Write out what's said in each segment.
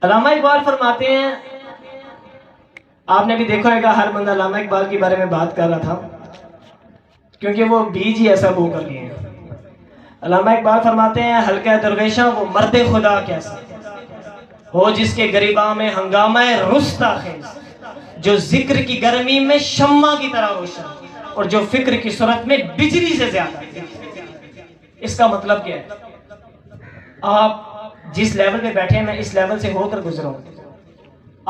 علامہ اقبال فرماتے ہیں، آپ نے بھی دیکھا ہوگا ہر بندہ علامہ اقبال کے بارے میں بات کر رہا تھا کیونکہ وہ بیج ہی ایسا بو کر گئے ہیں۔ علامہ اقبال فرماتے ہیں، ہلکا درویشاں وہ مرد خدا کیسا ہو جس کے گریباں میں ہنگامہ رستا خیز، جو ذکر کی گرمی میں شمع کی طرح روشن اور جو فکر کی صورت میں بجلی سے زیادہ۔ اس کا مطلب کیا ہے؟ آپ جس لیول پہ بیٹھے ہیں میں اس لیول سے ہو کر گزرا ہوں۔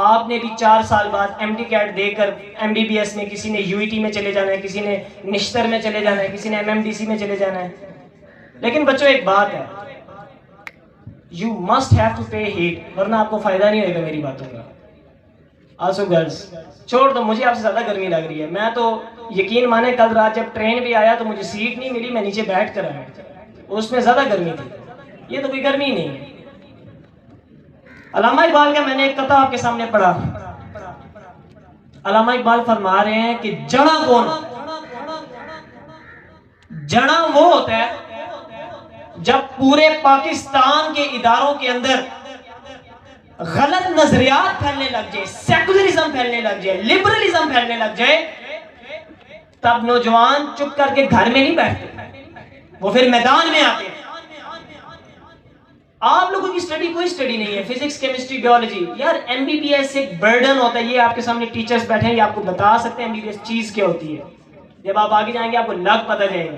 آپ نے بھی 4 سال بعد ایم ڈی کیٹ دے کر ایم بی بی ایس میں، کسی نے یو ای ٹی میں چلے جانا ہے، کسی نے نشتر میں چلے جانا ہے، کسی نے ایم ایم ڈی سی میں چلے جانا ہے۔ لیکن بچوں ایک بات ہے، you must have to pay heed, ورنہ آپ کو فائدہ نہیں ہوگا میری باتوں کا۔ آلسو گرلز چھوڑ دو، مجھے آپ سے زیادہ گرمی لگ رہی ہے۔ میں تو یقین مانے کل رات جب ٹرین بھی آیا تو مجھے سیٹ نہیں ملی، میں نیچے بیٹھ کر آیا، اس میں زیادہ گرمی تھی، یہ تو کوئی گرمی نہیں ہے۔ علامہ اقبال کا میں نے ایک قطعہ آپ کے سامنے پڑھا۔ علامہ اقبال فرما رہے ہیں کہ جڑا کون؟ جڑا وہ ہوتا ہے جب پورے پاکستان کے اداروں کے اندر غلط نظریات پھیلنے لگ جائے، سیکولرزم پھیلنے لگ جائے، لبرلزم پھیلنے لگ جائے، تب نوجوان چپ کر کے گھر میں نہیں بیٹھتے، وہ پھر میدان میں آتے ہیں۔ آپ لوگوں کی سٹڈی کوئی سٹڈی نہیں ہے، فزکس، کیمسٹری، بیولوجی، یار ایم بی بی ایس ایک برڈن ہوتا ہے۔ یہ آپ کے سامنے ٹیچرز بیٹھے ہیں، یہ آپ کو بتا سکتے ہیں ایم بی بی ایس چیز کیا ہوتی ہے، جب آپ آگے جائیں گے آپ کو لگ پتہ جائے گا،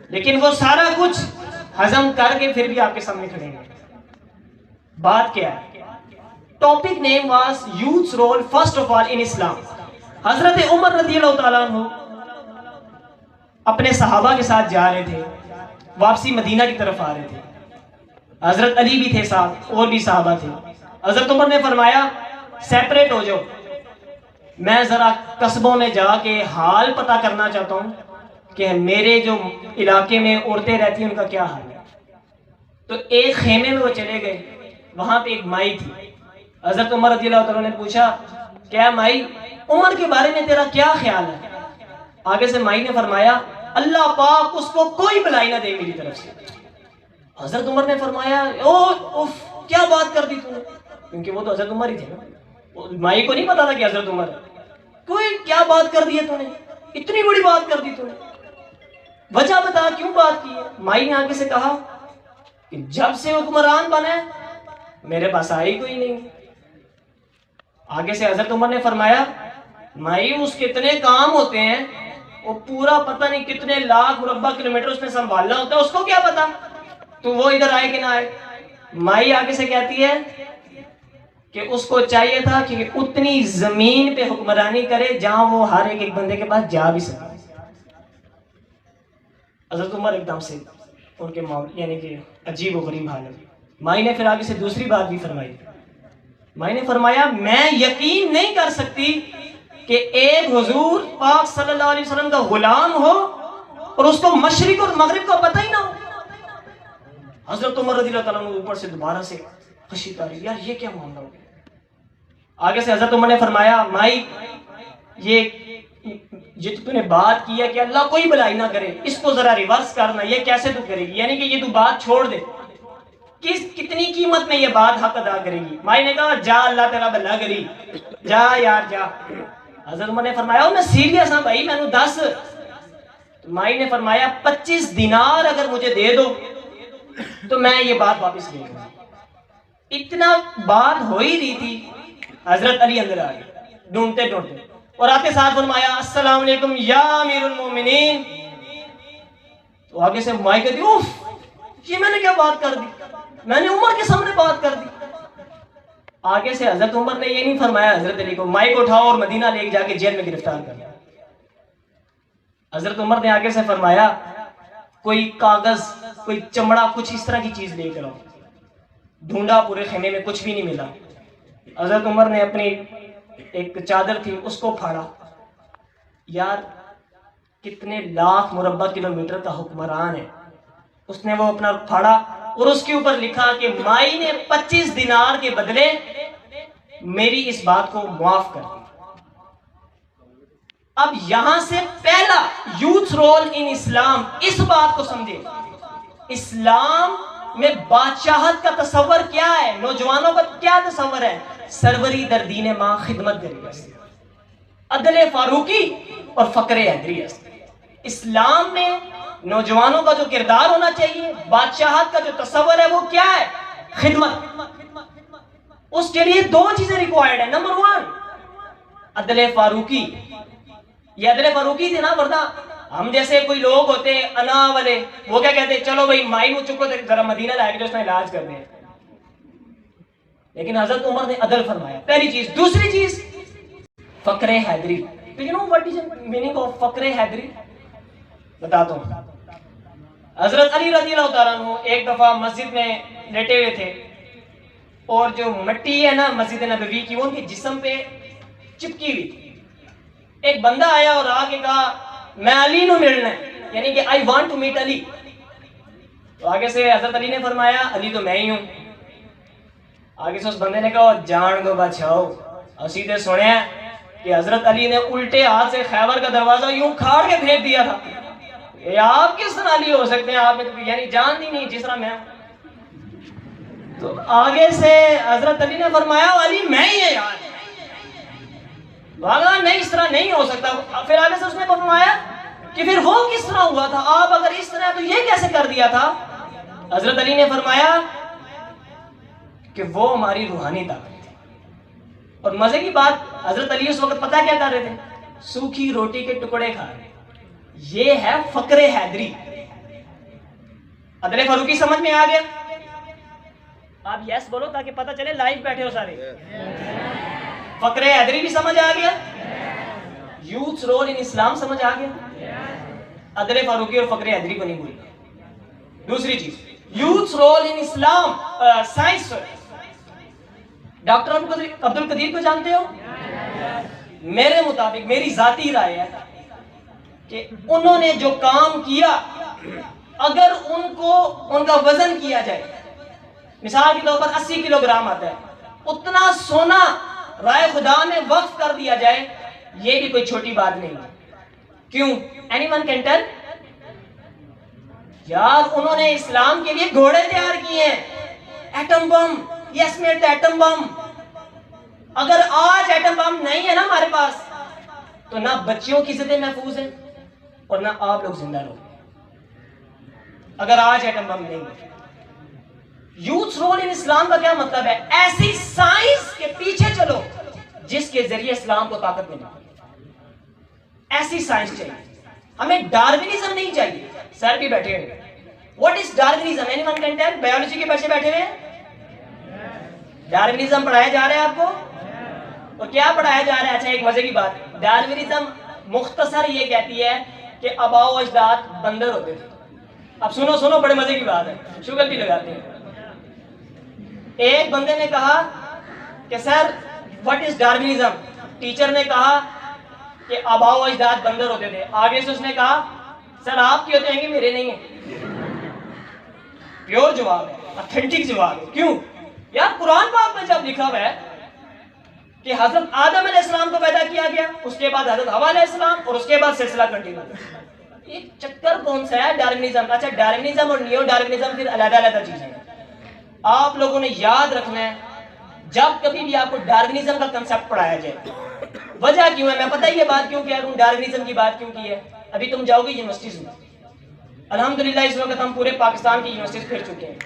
لیکن وہ سارا کچھ ہضم کر کے پھر بھی آپ کے سامنے کھڑے ہیں۔ بات کیا ہے؟ Topic name was youths role first of all in Islam. حضرت عمر رضی اللہ تعالیٰ عنہ اپنے صحابہ کے ساتھ جا رہے تھے، واپسی مدینہ کی طرف آ رہے تھے، حضرت علی بھی تھے ساتھ، اور بھی صحابہ تھے۔ حضرت عمر نے فرمایا سیپریٹ ہو جاؤ، میں ذرا قصبوں میں جا کے حال پتہ کرنا چاہتا ہوں کہ میرے جو علاقے میں عورتیں رہتی ہیں ان کا کیا حال ہے۔ تو ایک خیمے میں وہ چلے گئے، وہاں پہ ایک مائی تھی۔ حضرت عمر رضی اللہ تعالیٰ نے پوچھا، کیا مائی عمر کے بارے میں تیرا کیا خیال ہے؟ آگے سے مائی نے فرمایا، اللہ پاک اس کو کوئی بلائی نہ دے میری طرف سے۔ حضرت عمر نے فرمایا، اوف کیا بات کر دی تو نے، کیونکہ وہ تو حضرت عمر ہی تھے نا، مائی کو نہیں پتا تھا کہ حضرت عمر کوئی کیا بات کر دی ہے تو نے، اتنی بڑی بات کر دی تو نے، وجہ بتا کیوں بات کی ہے؟ مائی نے آگے سے کہا کہ جب سے حکمران بنے میرے پاس آئی کوئی نہیں۔ آگے سے حضرت عمر نے فرمایا، مائی اس کے اتنے کام ہوتے ہیں، وہ پورا پتہ نہیں کتنے لاکھ مربع کلومیٹر اس نے سنبھالنا ہوتا ہے، اس کو کیا پتا تو وہ ادھر آئے کہ نہ آئے۔ مائی آگے سے کہتی ہے کہ اس کو چاہیے تھا کہ اتنی زمین پہ حکمرانی کرے جہاں وہ ہر ایک بندے کے پاس جا بھی سکے۔ حضرت عمر ایک دم سے ان کے یعنی کہ عجیب و غریب حالت۔ مائی نے پھر آگے سے دوسری بات بھی فرمائی۔ مائی نے فرمایا، میں یقین نہیں کر سکتی کہ ایک حضور پاک صلی اللہ علیہ وسلم کا غلام ہو اور اس کو مشرق اور مغرب کا پتہ ہی نہ ہو۔ حضرت عمر رضی اللہ تعالیٰ عنہ اوپر سے دوبارہ سے خشی تاری، یار یہ کیا معاملہ ہو گیا۔ آگے سے حضرت عمر نے فرمایا، مائی یہ تو نے بات کی ہے کہ اللہ کوئی بلائی نہ کرے، اس کو ذرا ریورس کرنا، یہ کیسے تو کرے گی؟ یعنی کہ یہ تو بات چھوڑ دے، کتنی قیمت میں یہ بات حق ادا کرے گی؟ مائی نے کہا، جا اللہ تیرا بھلا کری، جا یار جا۔ حضرت عمر نے فرمایا، میں سیریس ہاں بھائی، میں نے 10۔ مائی نے فرمایا، 25 دینار اگر مجھے دے دو تو میں یہ بات واپس لے لوں۔ اتنا بات ہو ہی رہی تھی، حضرت علی اندر آ گئے ڈھونڈتے ڈھونڈتے، اور آتے ساتھ فرمایا، السلام علیکم یا امیر المومنین۔ تو آگے سے مائی کہتی، اوف یہ میں نے کیا بات کر دی، میں نے عمر کے سامنے بات کر دی۔ آگے سے حضرت عمر نے یہ نہیں فرمایا حضرت علی کو، مائی کو اٹھاؤ اور مدینہ لے جا کے جیل میں گرفتار کر۔ حضرت عمر نے آگے سے فرمایا، کوئی کاغذ، کوئی چمڑا، کچھ اس طرح کی چیز لے کر آؤ۔ ڈھونڈا پورے خیمے میں، کچھ بھی نہیں ملا۔ حضرت عمر نے اپنی ایک چادر تھی اس کو پھاڑا، یار کتنے لاکھ مربع کلومیٹر کا حکمران ہے، اس نے وہ اپنا پھاڑا اور اس کے اوپر لکھا کہ مائی نے 25 دینار کے بدلے میری اس بات کو معاف کر دی۔ اب یہاں سے پہلا یوتھ رول ان اسلام، اس بات کو سمجھے، اسلام میں بادشاہت کا تصور کیا ہے؟ ہے؟ نوجوانوں کا کیا تصور ہے؟ سروری در دین ماں خدمت دری است، عدل فاروقی اور فقر حیدری است۔ اسلام میں نوجوانوں کا جو کردار ہونا چاہیے، بادشاہت کا جو تصور ہے وہ کیا ہے؟ خدمت۔ اس کے لیے دو چیزیں ریکوائرڈ ہیں۔ نمبر 1 عدل فاروقی، یہ عدل فاروقی تھے نا، ورنہ ہم جیسے کوئی لوگ ہوتے انا والے، وہ کیا کہتے ہیں، چلو بھائی مائی مجھ چکو ذرا مدینہ لائے کے جو اس نے علاج کر دیں۔ لیکن حضرت عمر نے عدل فرمایا، پہلی چیز۔ دوسری چیز فقر حیدری۔ تو you know what is meaning of فقر حیدری؟ بتاتا ہوں۔ حضرت علی رضی اللہ تعالیٰ عنہ ایک دفعہ مسجد میں لیٹے ہوئے تھے، اور جو مٹی ہے نا مسجد نبوی کی، وہ ان کے جسم پہ چپکی ہوئی تھی۔ ایک بندہ آیا اور آ کے کہا میں علی نو ملنا ہے، یعنی کہ آئی وانٹ ٹو میٹ علی۔ تو آگے سے حضرت علی نے فرمایا علی تو میں ہی ہوں۔ آگے سے اس بندے نے کہا جان دو بچاؤ، اسی نے سنیا کہ حضرت علی نے الٹے ہاتھ سے خیبر کا دروازہ یوں کھاڑ کے پھینک دیا تھا۔ یہ آپ کس طرح علی ہو سکتے ہیں؟ آپ نے تو یعنی جان دی نہیں جس طرح میں ہوں۔ تو آگے سے حضرت علی نے فرمایا علی میں ہی ہے یار، بھاگا نہیں، اس طرح نہیں ہو سکتا۔ پھر آگے سے اس نے فرمایا کہ پھر وہ کس طرح ہوا تھا؟ آپ اگر اس طرح تو یہ کیسے کر دیا تھا؟ حضرت علی نے فرمایا کہ وہ ہماری روحانی طاقت تھی۔ اور مزے کی بات، حضرت علی اس وقت پتہ کیا کر رہے تھے؟ سوکھی روٹی کے ٹکڑے کھا رہے۔ یہ ہے فقر حیدری۔ عدل فاروقی سمجھ میں آ گیا؟ آپ یس بولو تاکہ پتہ چلے لائیو بیٹھے ہو سارے۔ فقر حیدری بھی سمجھ آ گیا؟ یوتھ رول ان اسلام سمجھ آ گیا؟ عدل فاروقی اور فقر حیدری کو نہیں بھولنا۔ دوسری چیز youth role in Islam, science. Doctor Abdul Qadeer کو جانتے ہو؟ میرے مطابق میری ذاتی رائے ہے کہ انہوں نے جو کام کیا، اگر ان کا وزن کیا جائے، مثال کے طور پر 80 کلو گرام آتا ہے، اتنا سونا رائے خدا میں وقف کر دیا جائے، یہ بھی کوئی چھوٹی بات نہیں ہے۔ کیوں؟ Any one can tell? یار انہوں نے اسلام کے لیے گھوڑے تیار کیے ہیں، ایٹم بم، یس میٹ ایٹم بم۔ اگر آج ایٹم بم نہیں ہے نا ہمارے پاس، تو نہ بچیوں کی عزتیں محفوظ ہیں اور نہ آپ لوگ زندہ رہو، اگر آج ایٹم بم نہیں ہے۔ یوتھ رول ان اسلام کا کیا مطلب ہے؟ ایسی سائنس کے پیچھے چلو جس کے ذریعے اسلام کو طاقت ملے، ایسی سائنس چاہیے ہمیں، ڈارونزم نہیں چاہیے۔ سر بھی بیٹھے ہوئے، what is Darwinism? Any one can tell? Biology کے بچے بیٹھے ہوئے ہیں، ڈارونزم پڑھایا جا رہا ہے آپ کو؟ اور کیا پڑھایا جا رہا ہے؟ اچھا ایک مزے کی بات، ڈارونزم مختصر یہ کہتی ہے کہ آباء و اجداد بندر ہوتے تھے۔ اب سنو بڑے مزے کی بات ہے، شوگر بھی لگاتے ہیں۔ ایک بندے نے کہا کہ sir what is Darwinism? Teacher نے کہا کہ آباء و اجداد بندر ہوتے تھے۔ آگے سے اس نے کہا سر آپ کی ہوتے ہیں کہ میرے نہیں ہیں۔ پیور جواب ہے، اتھینٹک جواب ہے۔ کیوں؟ یار قرآن پاک میں جب لکھا ہوا ہے کہ حضرت آدم علیہ السلام کو پیدا کیا گیا، اس کے بعد حضرت حوا علیہ السلام، اور اس کے بعد سلسلہ کنٹینیو۔ ایک چکر کون سا ہے ڈارونزم؟ اچھا ڈارونزم اور نیو ڈارونزم پھر علیحدہ علیحدہ چیزیں ہیں۔ آپ لوگوں نے یاد رکھنا ہے، جب کبھی بھی آپ کو ڈارونزم کا کنسپٹ پڑھایا جائے، وجہ کیوں ہے، میں پتہ یہ بات کیوں کہہ رہا ہوں، ڈارونزم کی بات کیوں کی ہے؟ ابھی تم جاؤ گے یونیورسٹیز میں، الحمدللہ اس وقت ہم پورے پاکستان کی یونیورسٹیز پھر چکے ہیں،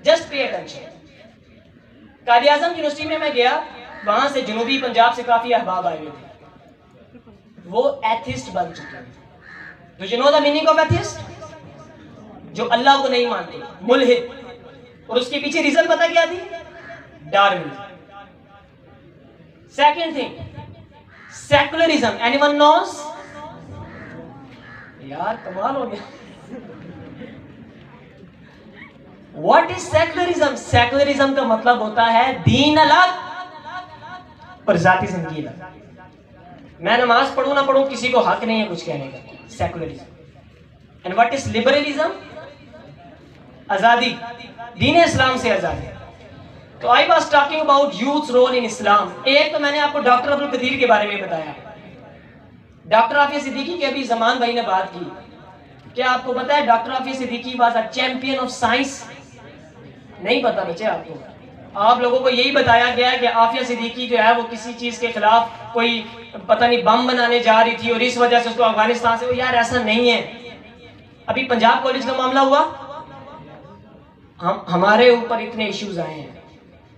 just pay attention. Quaid Azam university میں گیا، وہاں سے جنوبی پنجاب سے کافی احباب آئے ہوئے تھے، وہ ایتھسٹ بن چکے ہیں۔ Do you know the meaning of atheist؟ جو اللہ کو نہیں مانتے، ملحد۔ اور اس کے پیچھے ریزن پتہ کیا تھی؟ Darwinism. Second thing secularism, any one knows? یار کمال ہو گیا۔ What is secularism? سیکولرزم کا مطلب ہوتا ہے دین الگ اور ذاتی زندگی الگ۔ میں نماز پڑھوں نہ پڑھوں کسی کو حق نہیں ہے کچھ کہنے کا، secularism. And what is liberalism? آزادی، دین اسلام سے آزادی۔ تو I was talking about youth role in Islam. ایک تو میں نے آپ کو ڈاکٹر عبد القدیر کے بارے میں بتایا، ڈاکٹر عافیہ صدیقی کی ابھی زمان بھائی نے بات کی۔ کیا آپ کو پتا ہے doctor Aafia Siddiqui was a champion of science? نہیں پتا بچے آپ کو؟ آپ لوگوں کو یہی بتایا گیا ہے کہ عافیہ صدیقی جو ہے وہ کسی چیز کے خلاف کوئی پتہ نہیں بم بنانے جا رہی تھی اور اس وجہ سے اس کو افغانستان سے، یار ایسا نہیں ہے۔ ابھی پنجاب کالج کا معاملہ ہوا، ہمارے اوپر اتنے ایشوز آئے ہیں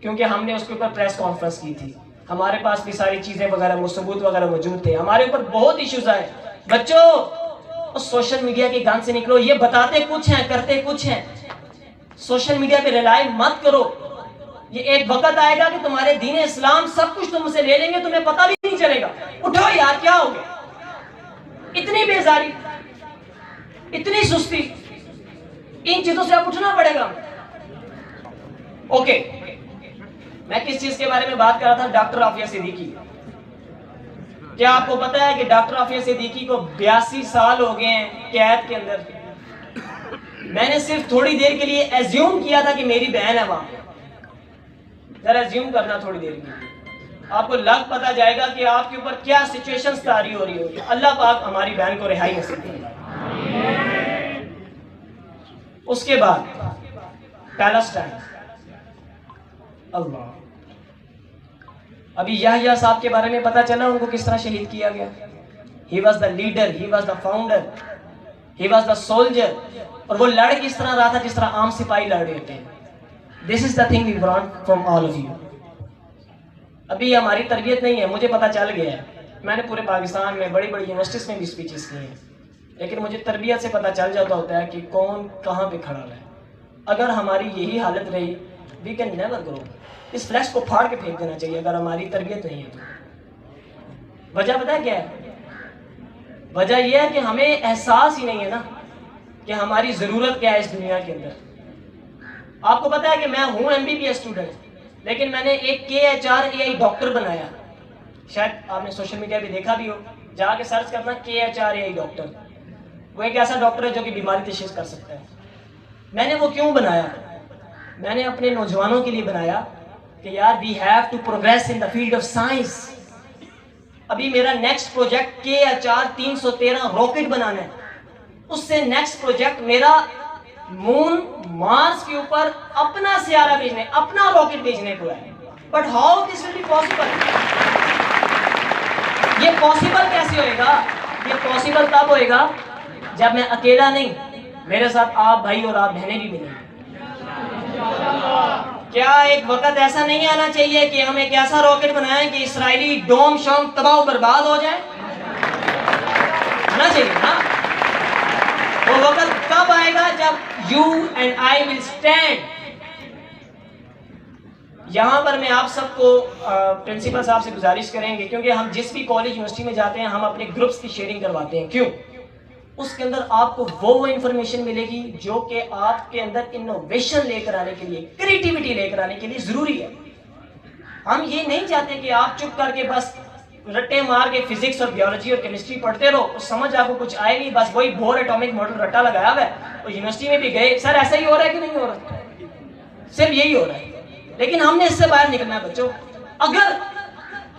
کیونکہ ہم نے اس کے اوپر پریس کانفرنس کی تھی، ہمارے پاس بھی ساری چیزیں وغیرہ ثبوت وغیرہ موجود تھے، ہمارے اوپر بہت ایشوز آئے۔ بچوں سوشل میڈیا کے گند سے نکلو، یہ بتاتے کچھ ہیں کرتے کچھ ہیں، سوشل میڈیا پہ ریلائی مت کرو۔ یہ ایک وقت آئے گا کہ تمہارے دین اسلام سب کچھ تم سے لے لیں گے، تمہیں پتہ بھی نہیں چلے گا۔ اٹھو یار، کیا ہو گیا؟ اتنی بیزاری، اتنی سستی، ان چیزوں سے اب اٹھنا پڑے گا۔ اوکے، میں کس چیز کے بارے میں بات کر رہا تھا؟ ڈاکٹر عافیہ صدیقی۔ کیا آپ کو پتا ہے کہ ڈاکٹر عافیہ صدیقی کو 82 سال ہو گئے ہیں قید کے اندر؟ میں نے صرف تھوڑی دیر کے لیے ایزیوم کیا تھا کہ میری بہن ہے وہاں، ذرا ایزیوم کرنا تھوڑی دیر کے لیے، آپ کو لگ پتا جائے گا کہ آپ کے اوپر کیا سچویشنز طاری ہو رہی ہوگی۔ اللہ پاک ہماری بہن کو رہائی نصیب کرے۔ اس کے بعد پیلسٹائن، اللہ، ابھی یحییٰ صاحب کے بارے میں پتا چلا ان کو کس طرح شہید کیا گیا۔ He was the leader, he was the founder, he was the soldier, اور وہ لڑ کس طرح رہا تھا جس طرح عام سپاہی لڑ رہے ہوتے ہیں۔ This is the thing we want from all of you. ابھی ہماری تربیت نہیں ہے، مجھے پتا چل گیا ہے، میں نے پورے پاکستان میں بڑی بڑی یونیورسٹیز میں بھی اسپیچز کی ہیں، لیکن مجھے تربیت سے پتا چل جاتا ہوتا ہے کہ کون کہاں پہ کھڑا ہے۔ اگر ہماری یہی حالت رہی، وی کین نیور گرو۔ اس فلیش کو پھاڑ کے پھینک دینا چاہیے اگر ہماری تربیت نہیں ہے تو۔ وجہ پتہ ہے کیا ہے؟ وجہ یہ ہے کہ ہمیں احساس ہی نہیں ہے نا کہ ہماری ضرورت کیا ہے اس دنیا کے اندر۔ آپ کو پتا ہے کہ میں ہوں MBBS اسٹوڈنٹ، لیکن میں نے ایک KHRAI ڈاکٹر بنایا۔ شاید آپ نے سوشل میڈیا پہ دیکھا بھی ہو، جا کے سرچ کرنا KHRAI ڈاکٹر۔ وہ ایک ایسا ڈاکٹر ہے جو کہ بیماری تشخیص کر سکتا ہے۔ میں نے وہ کیوں بنایا؟ میں نے اپنے نوجوانوں کے لیے بنایا کہ یار we have to progress in the field of science. ابھی میرا نیکسٹ پروجیکٹ KHR 313 راکٹ بنانا ہے، اس سے نیکسٹ پروجیکٹ میرا مون مارس کے اوپر اپنا سیارہ بھیجنے، اپنا راکٹ بھیجنے کو ہے۔ But how this will be possible? یہ پاسبل کیسے ہوئے گا؟ یہ پاسبل تب ہوئے گا جب میں اکیلا نہیں، میرے ساتھ آپ بھائی اور آپ بہنیں بھی ملیں گے۔ کیا ایک وقت ایسا نہیں آنا چاہیے کہ ہم ایک ایسا راکٹ بنائیں کہ اسرائیلی ڈوم شوم تباہ و برباد ہو جائے؟ آنا چاہیے نا۔ وہ وقت کب آئے گا؟ جب you and I will stand. یہاں پر میں آپ سب کو پرنسپل صاحب سے گزارش کریں گے، کیونکہ ہم جس بھی کالج یونیورسٹی میں جاتے ہیں ہم اپنے گروپس کی شیئرنگ کرواتے ہیں۔ کیوں؟ اس کے اندر آپ کو وہ انفارمیشن ملے گی جو کہ آپ کے اندر انوویشن لے کر آنے کے لیے، کریٹیوٹی لے کر آنے کے لیے ضروری ہے۔ ہم یہ نہیں چاہتے کہ آپ چپ کر کے بس رٹے مار کے فزکس اور بیولوجی اور کیمسٹری پڑھتے رہو، اس سمجھ آپ کو کچھ آئے نہیں، بس وہی بور ایٹامک ماڈل رٹا لگایا ہوا ہے، اور یونیورسٹی میں بھی گئے سر ایسا ہی ہو رہا ہے کہ نہیں ہو رہا، صرف یہی ہو رہا ہے۔ لیکن ہم نے اس سے باہر نکلنا ہے بچوں۔ اگر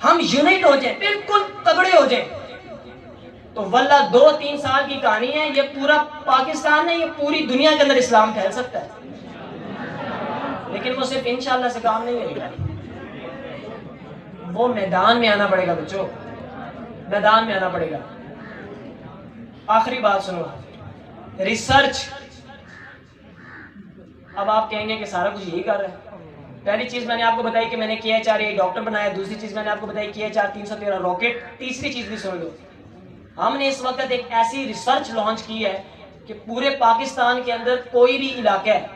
ہم یونٹ ہو جائیں، بالکل تگڑے ہو جائیں، تو واللہ 2-3 سال کی کہانی ہے، یہ پورا پاکستان نہیں، یہ پوری دنیا کے اندر اسلام پھیل سکتا ہے۔ لیکن وہ صرف انشاءاللہ سے کام نہیں ہوگا، وہ میدان میں آنا پڑے گا بچوں، میدان میں آنا پڑے گا۔ آخری بات سنو، ریسرچ۔ اب آپ کہیں گے کہ سارا کچھ یہی کر رہا ہے۔ پہلی چیز میں نے آپ کو بتائی کہ میں نے KHRAI ڈاکٹر بنایا، دوسری چیز میں نے آپ کو بتائی KHR 313 راکٹ، تیسری چیز بھی سن لو، ہم نے اس وقت ایک ایسی ریسرچ لانچ کی ہے کہ پورے پاکستان کے اندر کوئی بھی علاقہ ہے،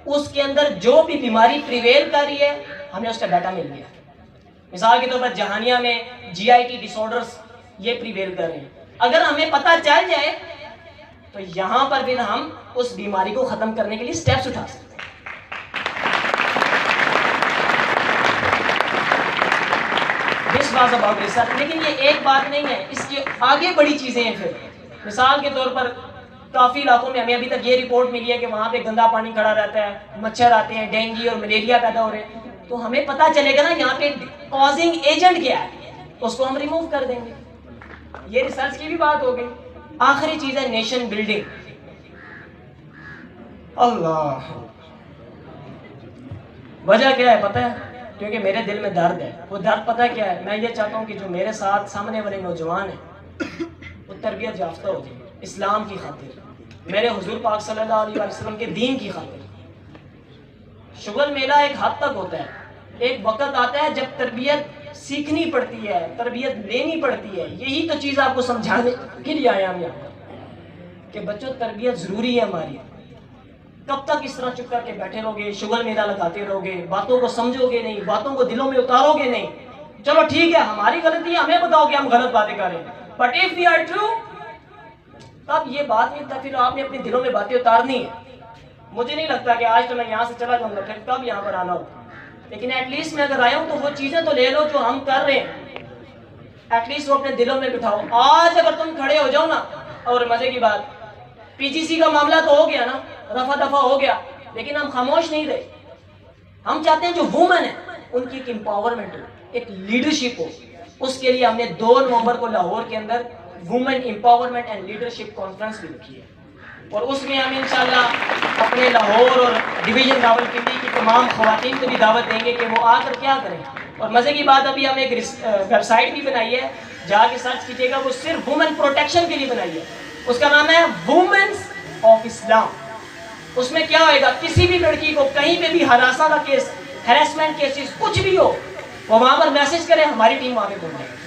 اس کے اندر جو بھی بیماری پریویل کر رہی ہے ہم نے اس کا ڈیٹا مل گیا۔ مثال کے طور پر جہانیہ میں GIT ڈس آرڈرز یہ پریویل کر رہے ہیں، اگر ہمیں پتہ چل جائے تو یہاں پر پھر ہم اس بیماری کو ختم کرنے کے لیے سٹیپس اٹھا سکتے ہیں۔ This was about research۔ لیکن یہ ایک بات نہیں ہے، اس کی آگے بڑی چیزیں ہیں۔ پھر مثال کے طور پر کافی علاقوں میں ہمیں ابھی تک یہ رپورٹ ملی ہے کہ وہاں پہ گندا پانی کھڑا رہتا ہے، مچھر آتے ہیں، ڈینگی اور ملیریا پیدا ہو رہے ہیں، تو ہمیں پتہ چلے گا نا یہاں پہ کازنگ ایجنٹ کیا ہے، اس کو ہم ریموو کر دیں گے۔ یہ ریسرچ کی بھی بات ہو گئی۔ آخری چیز ہے نیشن بلڈنگ۔ اللہ، وجہ کیا ہے پتہ ہے؟ کیونکہ میرے دل میں درد ہے. وہ درد پتہ ہے کیا ہے؟ میں یہ چاہتا ہوں کہ جو میرے ساتھ سامنے والے نوجوان ہیں وہ تربیت یافتہ ہو جائیں اسلام کی خاطر, میرے حضور پاک صلی اللہ علیہ وسلم کے دین کی خاطر. شغل میلہ ایک حد تک ہوتا ہے, ایک وقت آتا ہے جب تربیت سیکھنی پڑتی ہے, تربیت لینی پڑتی ہے. یہی تو چیز آپ کو سمجھانے کے لیے آیا ہم یہاں کہ بچوں تربیت ضروری ہے ہماری. کب تک اس طرح چپ کر کے بیٹھے رہو گے, شغل میلہ لگاتے رہو گے, باتوں کو سمجھو گے نہیں, باتوں کو دلوں میں اتارو گے نہیں. چلو ٹھیک ہے ہماری غلطی ہے, ہمیں بتاؤ کہ ہم غلط باتیں کر رہے ہیں, but if we are true تب یہ بات نہیں, تب پھر آپ نے اپنے دلوں میں باتیں اتارنی ہے. مجھے نہیں لگتا کہ آج تو میں یہاں سے چلا جاؤں گا پھر کب یہاں پر آنا ہوتا, لیکن ایٹ لیسٹ میں اگر آیا ہوں تو وہ چیزیں تو لے لو جو ہم کر رہے ہیں, ایٹ لیسٹ وہ اپنے دلوں میں بٹھاؤ. آج اگر تم کھڑے ہو جاؤ نا, اور مزے کی بات پی جی سی کا معاملہ تو ہو گیا نا, رفع دفع ہو گیا, لیکن ہم خاموش نہیں رہے. ہم چاہتے ہیں جو وومن ہیں ان کی ایک امپاورمنٹ ہو, ایک لیڈرشپ ہو. اس کے لیے ہم نے 2 نومبر کو لاہور کے اندر women empowerment and leadership conference بھی رکھی ہے, اور اس میں ہم انشاءاللہ اپنے لاہور اور ڈویژن راولپنڈی کی تمام خواتین کو بھی دعوت دیں گے کہ وہ آ کر کیا کریں. اور مزے کی بات ابھی ہم ایک ویب سائٹ بھی بنائی ہے, جا کے سرچ کیجیے گا, وہ صرف وومن پروٹیکشن کے لیے بنائی ہے. اس کا نام ہے وومنس آف اسلام. اس میں کیا ہوئے گا, کسی بھی لڑکی کو کہیں پہ بھی ہراساں کا کیس, ہیراسمنٹ کیسز کچھ بھی ہو, وہ وہاں پر میسج کرے, ہماری ٹیم وہاں پہ پہنچ جائے گی.